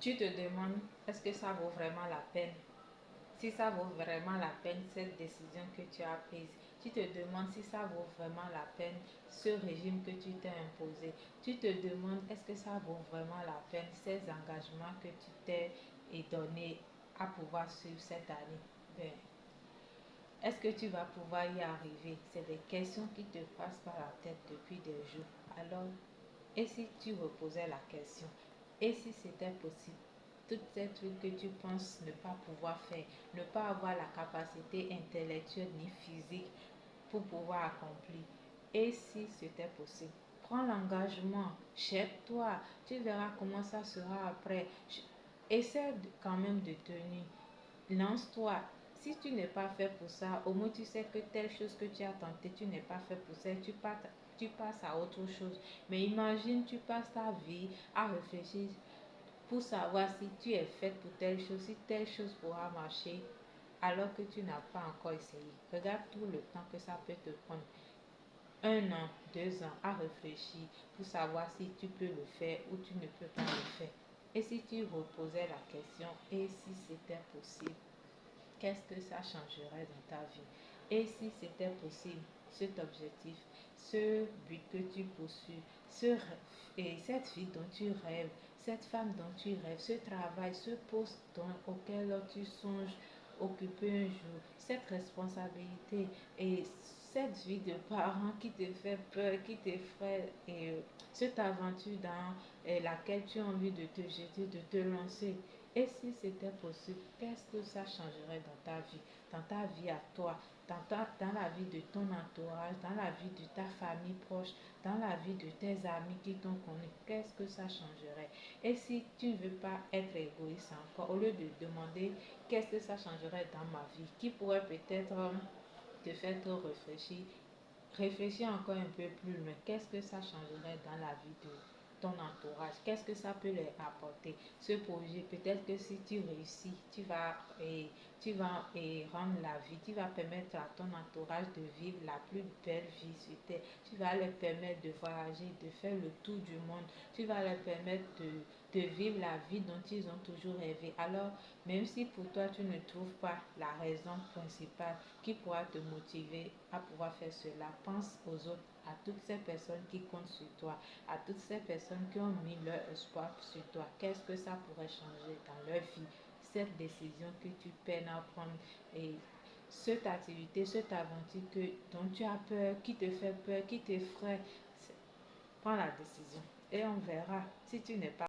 Tu te demandes, est-ce que ça vaut vraiment la peine? Si ça vaut vraiment la peine, cette décision que tu as prise. Tu te demandes si ça vaut vraiment la peine, ce régime que tu t'es imposé. Tu te demandes, est-ce que ça vaut vraiment la peine, ces engagements que tu t'es donné à pouvoir suivre cette année. Ben, est-ce que tu vas pouvoir y arriver? C'est des questions qui te passent par la tête depuis des jours. Alors, et si tu reposais la question? Et si c'était possible? Toutes ces trucs que tu penses ne pas pouvoir faire, ne pas avoir la capacité intellectuelle ni physique pour pouvoir accomplir. Et si c'était possible? Prends l'engagement, cherche-toi, tu verras comment ça sera après. Essaie quand même de tenir. Lance-toi. Si tu n'es pas fait pour ça, au moins tu sais que telle chose que tu as tenté, tu n'es pas fait pour ça, tu passes à autre chose. Mais imagine, tu passes ta vie à réfléchir pour savoir si tu es faite pour telle chose, si telle chose pourra marcher, alors que tu n'as pas encore essayé. Regarde tout le temps que ça peut te prendre. 1 an, 2 ans à réfléchir pour savoir si tu peux le faire ou tu ne peux pas le faire. Et si tu reposais la question, et si c'était possible? Qu'est-ce que ça changerait dans ta vie? Et si c'était possible, cet objectif, ce but que tu poursuis, et cette vie dont tu rêves, cette femme dont tu rêves, ce travail, ce poste auquel tu songes occuper un jour, cette responsabilité et cette vie de parent qui te fait peur, qui t'effraie et cette aventure dans laquelle tu as envie de te jeter, de te lancer. Et si c'était possible, qu'est-ce que ça changerait dans ta vie à toi, dans la vie de ton entourage, dans la vie de ta famille proche, dans la vie de tes amis qui t'ont connu? Qu'est-ce que ça changerait? Et si tu ne veux pas être égoïste encore, au lieu de demander qu'est-ce que ça changerait dans ma vie, qui pourrait peut-être te faire trop réfléchir, réfléchis encore un peu plus loin. Qu'est-ce que ça changerait dans la vie de ton entourage? Qu'est-ce que ça peut leur apporter? Ce projet, peut-être que si tu réussis, tu vas rendre la vie, tu vas permettre à ton entourage de vivre la plus belle vie sur terre. Tu vas leur permettre de voyager, de faire le tour du monde. Tu vas leur permettre de vivre la vie dont ils ont toujours rêvé. Alors, même si pour toi tu ne trouves pas la raison principale qui pourra te motiver à pouvoir faire cela, pense aux autres, à toutes ces personnes qui comptent sur toi, à toutes ces personnes qui ont mis leur espoir sur toi. Qu'est-ce que ça pourrait changer dans leur vie? Cette décision que tu peines à prendre et cette activité, cette aventure dont tu as peur, qui te fait peur, qui t'effraie, prends la décision et on verra si tu n'es pas